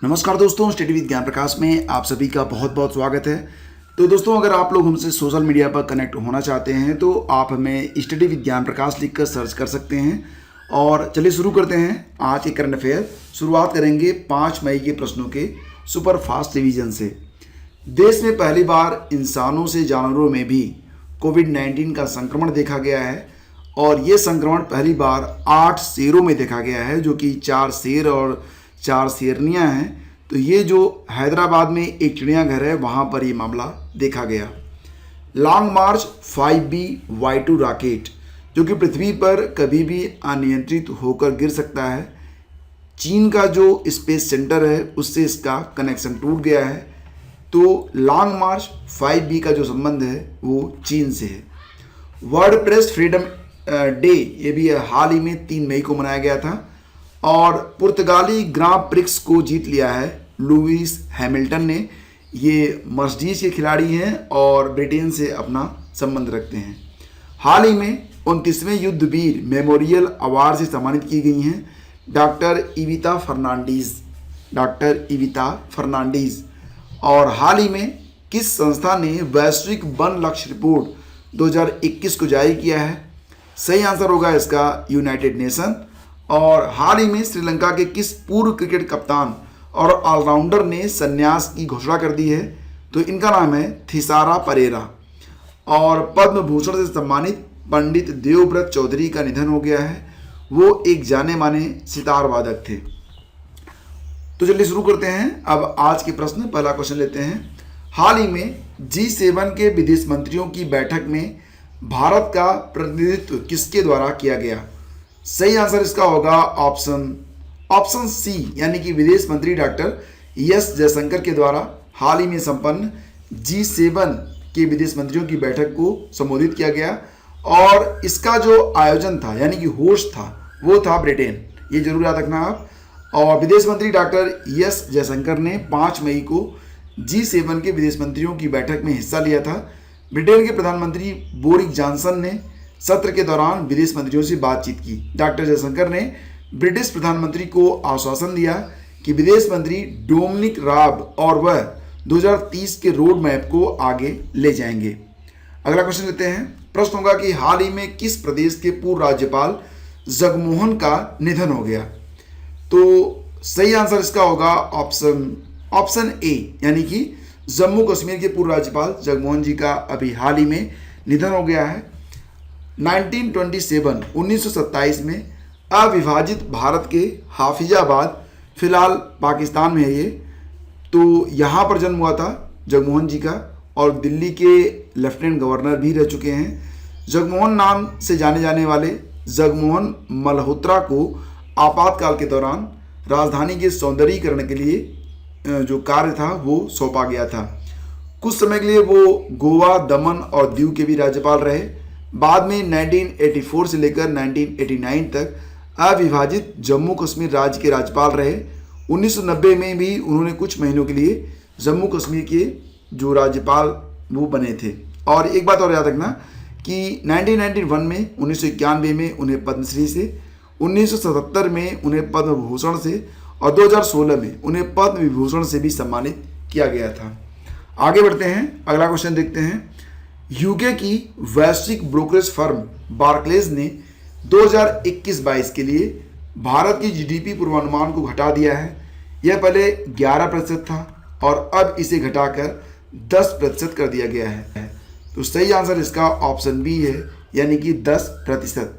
नमस्कार दोस्तों, study with ज्ञान प्रकाश में आप सभी का बहुत बहुत स्वागत है। तो दोस्तों, अगर आप लोग हमसे सोशल मीडिया पर कनेक्ट होना चाहते हैं तो आप हमें स्टडी विद ज्ञान प्रकाश लिखकर सर्च कर सकते हैं। और चलिए शुरू करते हैं आज के करंट अफेयर। शुरुआत करेंगे 5 मई के प्रश्नों के सुपर फास्ट रिवीजन से। देश में पहली बार इंसानों से जानवरों में भी कोविड-19 का संक्रमण देखा गया है और ये संक्रमण पहली बार 8 शेरों में देखा गया है, जो कि 4 शेर और 4 शेरनियाँ हैं। तो ये जो हैदराबाद में एक चिड़ियाघर है वहाँ पर ये मामला देखा गया। लॉन्ग मार्च 5B-Y2 रॉकेट जो कि पृथ्वी पर कभी भी अनियंत्रित होकर गिर सकता है। चीन का जो स्पेस सेंटर है उससे इसका कनेक्शन टूट गया है। तो लॉन्ग मार्च 5B का जो संबंध है वो चीन से है। वर्ल्ड प्रेस फ्रीडम डे ये भी हाल ही में 3 मई को मनाया गया था और पुर्तगाली ग्रां प्रिक्स को जीत लिया है लुइस हैमिल्टन ने। ये मर्सिडीज के खिलाड़ी हैं और ब्रिटेन से अपना संबंध रखते हैं। हाल ही में 29वें युद्धवीर मेमोरियल अवार्ड से सम्मानित की गई हैं डॉक्टर इविता फर्नांडीज। और हाल ही में किस संस्था ने वैश्विक वन लक्ष्य रिपोर्ट 2021 को जारी किया है? सही आंसर होगा इसका यूनाइटेड नेशन। और हाल ही में श्रीलंका के किस पूर्व क्रिकेट कप्तान और ऑलराउंडर ने संन्यास की घोषणा कर दी है? तो इनका नाम है थिसारा परेरा। और पद्म भूषण से सम्मानित पंडित देवव्रत चौधरी का निधन हो गया है। वो एक जाने माने सितार वादक थे। तो चलिए शुरू करते हैं अब आज के प्रश्न। पहला क्वेश्चन लेते हैं। हाल ही में G7 के विदेश मंत्रियों की बैठक में भारत का प्रतिनिधित्व किसके द्वारा किया गया? सही आंसर इसका होगा ऑप्शन सी, यानी कि विदेश मंत्री डॉक्टर एस जयशंकर के द्वारा हाल ही में संपन्न G7 के विदेश मंत्रियों की बैठक को संबोधित किया गया। और इसका जो आयोजन था यानी कि होस्ट था वो था ब्रिटेन, ये जरूर याद रखना आप। और विदेश मंत्री डॉक्टर एस जयशंकर ने 5 मई को G7 के विदेश मंत्रियों की बैठक में हिस्सा लिया था। ब्रिटेन के प्रधानमंत्री बोरिस जॉनसन ने सत्र के दौरान विदेश मंत्रियों से बातचीत की। डॉक्टर जयशंकर ने ब्रिटिश प्रधानमंत्री को आश्वासन दिया कि विदेश मंत्री डोमिनिक राब और वह 2030 के रोड मैप को आगे ले जाएंगे। अगला क्वेश्चन लेते हैं। प्रश्न होगा कि हाल ही में किस प्रदेश के पूर्व राज्यपाल जगमोहन का निधन हो गया? तो सही आंसर इसका होगा ऑप्शन ए, यानी कि जम्मू कश्मीर के पूर्व राज्यपाल जगमोहन जी का अभी हाल ही में निधन हो गया है। 1927 में अविभाजित भारत के हाफिजाबाद, फिलहाल पाकिस्तान में है ये, तो यहाँ पर जन्म हुआ था जगमोहन जी का और दिल्ली के लेफ्टिनेंट गवर्नर भी रह चुके हैं। जगमोहन नाम से जाने जाने वाले जगमोहन मल्होत्रा को आपातकाल के दौरान राजधानी के सौंदर्यीकरण के लिए जो कार्य था वो सौंपा गया था। कुछ समय के लिए वो गोवा, दमन और दीव के भी राज्यपाल रहे। बाद में 1984 से लेकर 1989 तक अविभाजित जम्मू कश्मीर राज्य के राज्यपाल रहे। 1990 में भी उन्होंने कुछ महीनों के लिए जम्मू कश्मीर के जो राज्यपाल वो बने थे। और एक बात और याद रखना कि 1991 में 1991 में उन्हें पद्मश्री से, 1977 में उन्हें पद्म भूषण से और 2016 में उन्हें पद्म विभूषण से भी सम्मानित किया गया था। आगे बढ़ते हैं, अगला क्वेश्चन देखते हैं। यूके की वैश्विक ब्रोकरेज फर्म बार्कलेज ने 2021-22 के लिए भारत की जीडीपी पूर्वानुमान को घटा दिया है। यह पहले 11% था और अब इसे घटाकर 10% कर दिया गया है। तो सही आंसर इसका ऑप्शन बी है, यानी कि 10%।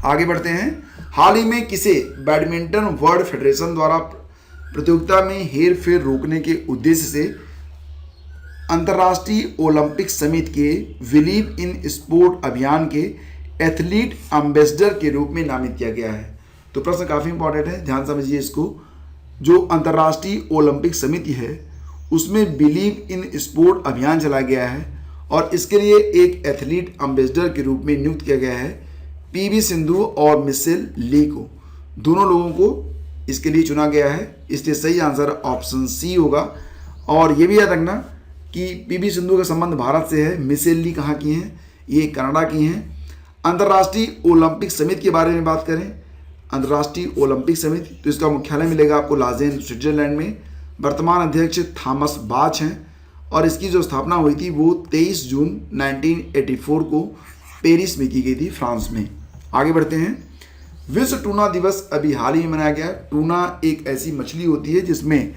आगे बढ़ते हैं। हाल ही में किसे बैडमिंटन वर्ल्ड फेडरेशन द्वारा प्रतियोगिता में हेर फेर रोकने के उद्देश्य से अंतर्राष्ट्रीय ओलंपिक समिति के बिलीव इन स्पोर्ट अभियान के एथलीट एम्बेसडर के रूप में नामित किया गया है? तो प्रश्न काफ़ी इंपॉर्टेंट है, ध्यान समझिए इसको। जो अंतर्राष्ट्रीय ओलंपिक समिति है उसमें बिलीव इन स्पोर्ट अभियान चलाया गया है और इसके लिए एक एथलीट एम्बेसडर के रूप में नियुक्त किया गया है पीवी सिंधु और मिशेल ली को। दोनों लोगों को इसके लिए चुना गया है, इसलिए सही आंसर ऑप्शन सी होगा। और ये भी याद रखना कि पीवी सिंधु का संबंध भारत से है, मिशेल ली कहाँ की हैं? ये कनाडा की हैं। अंतर्राष्ट्रीय ओलंपिक समिति के बारे में बात करें, अंतर्राष्ट्रीय ओलंपिक समिति, तो इसका मुख्यालय मिलेगा आपको लाजेन स्विट्जरलैंड में। वर्तमान अध्यक्ष थॉमस बाच हैं और इसकी जो स्थापना हुई थी वो 23 जून 1984 को पेरिस में की गई थी, फ्रांस में। आगे बढ़ते हैं। विश्व टूना दिवस अभी हाल ही में मनाया गया। टूना एक ऐसी मछली होती है जिसमें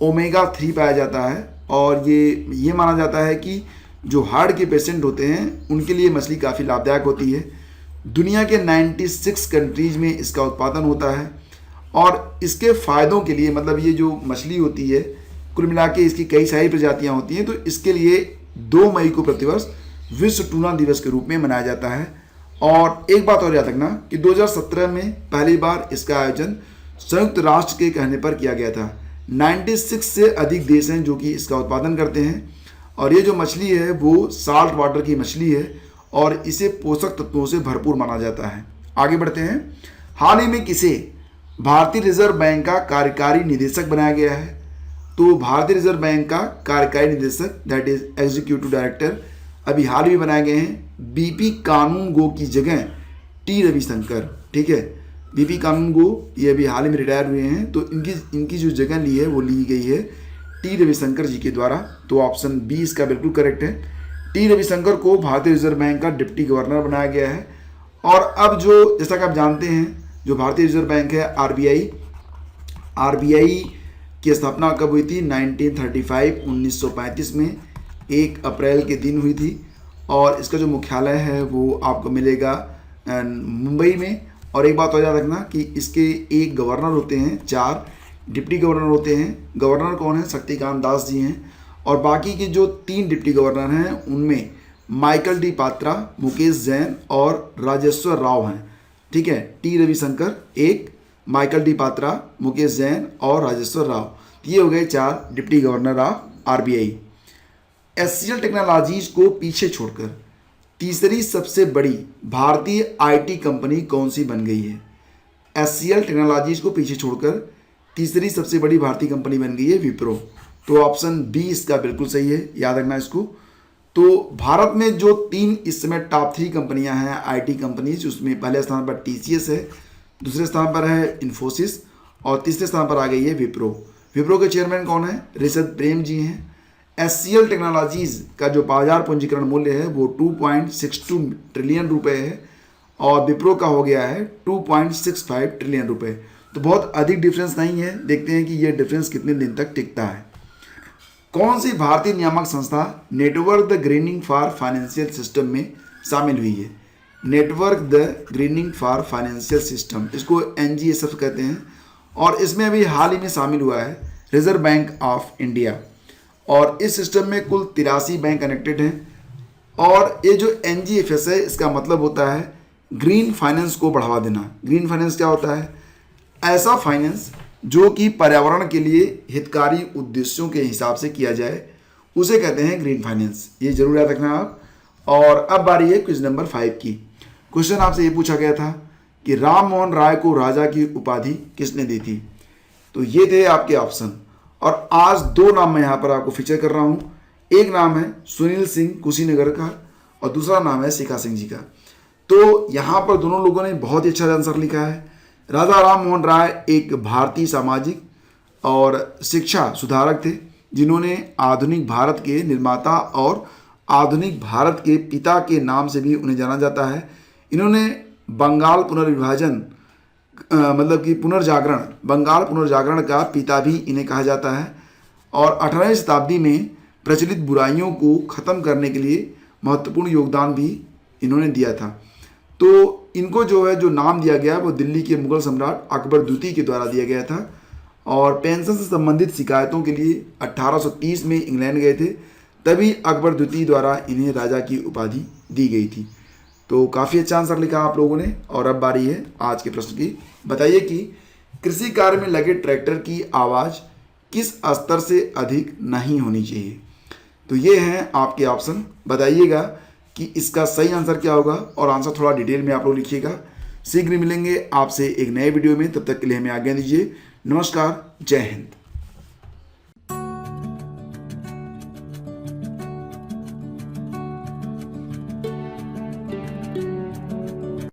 ओमेगा 3 पाया जाता है और ये माना जाता है कि जो हार्ट के पेशेंट होते हैं उनके लिए मछली काफ़ी लाभदायक होती है। दुनिया के 96 कंट्रीज में इसका उत्पादन होता है और इसके फ़ायदों के लिए, मतलब ये जो मछली होती है कुल मिला के इसकी कई सारी प्रजातियां होती हैं, तो इसके लिए 2 मई को प्रतिवर्ष विश्व टूना दिवस के रूप में मनाया जाता है। और एक बात और याद रखना कि 2017 में पहली बार इसका आयोजन संयुक्त राष्ट्र के कहने पर किया गया था। 96 से अधिक देश हैं जो कि इसका उत्पादन करते हैं और ये जो मछली है वो साल्ट वाटर की मछली है और इसे पोषक तत्वों से भरपूर माना जाता है। आगे बढ़ते हैं। हाल ही में किसे भारतीय रिजर्व बैंक का कार्यकारी निदेशक बनाया गया है? तो भारतीय रिजर्व बैंक का कार्यकारी निदेशक दैट इज एग्जीक्यूटिव डायरेक्टर अभी हाल ही में बनाए गए हैं बीपी कानूनगो की जगह टी रविशंकर। ठीक है, बीपी कानूनगो ये अभी हाल ही में रिटायर हुए हैं, तो इनकी जो जगह ली है वो ली गई है टी रविशंकर जी के द्वारा। तो ऑप्शन बी इसका बिल्कुल करेक्ट है। टी रविशंकर को भारतीय रिजर्व बैंक का डिप्टी गवर्नर बनाया गया है। और अब जो जैसा कि आप जानते हैं जो भारतीय रिजर्व बैंक है आरबीआई की स्थापना कब हुई थी? 1935 में 1 अप्रैल के दिन हुई थी और इसका जो मुख्यालय है वो आपको मिलेगा मुंबई में। और एक बात और याद रखना कि इसके 1 गवर्नर होते हैं, 4 डिप्टी गवर्नर होते हैं। गवर्नर कौन है? शक्तिकांत दास जी हैं। और बाकी के जो 3 डिप्टी गवर्नर हैं उनमें माइकल डी पात्रा, मुकेश जैन और राजेश्वर राव हैं। ठीक है, T Ravishankar 1, Michael D Patra, Mukesh Jain और राजेश्वर राव, ये हो गए 4 deputy governor of RBI. HCL technologies को पीछे छोड़कर तीसरी सबसे बड़ी भारतीय आईटी कंपनी कौन सी बन गई है? एचसीएल टेक्नोलॉजीज को पीछे छोड़कर तीसरी सबसे बड़ी भारतीय कंपनी बन गई है विप्रो। तो ऑप्शन बी इसका बिल्कुल सही है, याद रखना इसको। तो भारत में जो 3 इस समय टॉप 3 कंपनियां हैं आईटी कंपनीज, उसमें पहले स्थान पर टीसीएस है, दूसरे स्थान पर है इन्फोसिस और तीसरे स्थान पर आ गई है विप्रो। विप्रो के चेयरमैन कौन है? ऋषभ प्रेम जी हैं। एचसीएल टेक्नोलॉजीज का जो बाजार पूंजीकरण मूल्य है वो 2.62 ट्रिलियन रुपए है और विप्रो का हो गया है 2.65 ट्रिलियन रुपए। तो बहुत अधिक डिफरेंस नहीं है। देखते हैं कि ये डिफरेंस कितने दिन तक टिकता है। कौन सी भारतीय नियामक संस्था network the grinning for financial system में शामिल हुई है? Network the grinning for financial system, इसको एनजीएसएफ कहते हैं और इसमें अभी हाल ही में शामिल हुआ है रिजर्व बैंक ऑफ इंडिया। और इस सिस्टम में कुल 83 बैंक कनेक्टेड हैं और ये जो एनजीएफएस है इसका मतलब होता है ग्रीन फाइनेंस को बढ़ावा देना। ग्रीन फाइनेंस क्या होता है? ऐसा फाइनेंस जो कि पर्यावरण के लिए हितकारी उद्देश्यों के हिसाब से किया जाए, उसे कहते हैं ग्रीन फाइनेंस। ये जरूर याद रखना आप। और अब बारी है क्विज नंबर 5 की। क्वेश्चन आपसे ये पूछा गया था कि राम मोहन राय को राजा की उपाधि किसने दी थी? तो ये थे आपके ऑप्शन और आज 2 नाम मैं यहाँ पर आपको फीचर कर रहा हूँ। एक नाम है सुनील सिंह कुशीनगर का और दूसरा नाम है शिखा सिंह जी का। तो यहाँ पर दोनों लोगों ने बहुत ही अच्छा आंसर लिखा है। राजा राम मोहन राय एक भारतीय सामाजिक और शिक्षा सुधारक थे जिन्होंने आधुनिक भारत के निर्माता और आधुनिक भारत के पिता के नाम से भी उन्हें जाना जाता है। इन्होंने बंगाल पुनर्विभाजन मतलब कि बंगाल पुनर्जागरण का पिता भी इन्हें कहा जाता है और 18वीं शताब्दी में प्रचलित बुराइयों को ख़त्म करने के लिए महत्वपूर्ण योगदान भी इन्होंने दिया था। तो इनको जो नाम दिया गया वो दिल्ली के मुगल सम्राट अकबर द्वितीय के द्वारा दिया गया था और पेंशन से संबंधित शिकायतों के लिए 1830 में इंग्लैंड गए थे, तभी अकबर द्वितीय द्वारा इन्हें राजा की उपाधि दी गई थी। तो काफ़ी अच्छा आंसर लिखा आप लोगों ने। और अब बारी है आज के प्रश्न की। बताइए कि कृषि कार्य में लगे ट्रैक्टर की आवाज़ किस स्तर से अधिक नहीं होनी चाहिए? तो ये हैं आपके ऑप्शन। बताइएगा कि इसका सही आंसर क्या होगा और आंसर थोड़ा डिटेल में आप लोग लिखिएगा। शीघ्र मिलेंगे आपसे एक नए वीडियो में, तब तक के लिए हमें आज्ञा दीजिए। नमस्कार, जय हिंद।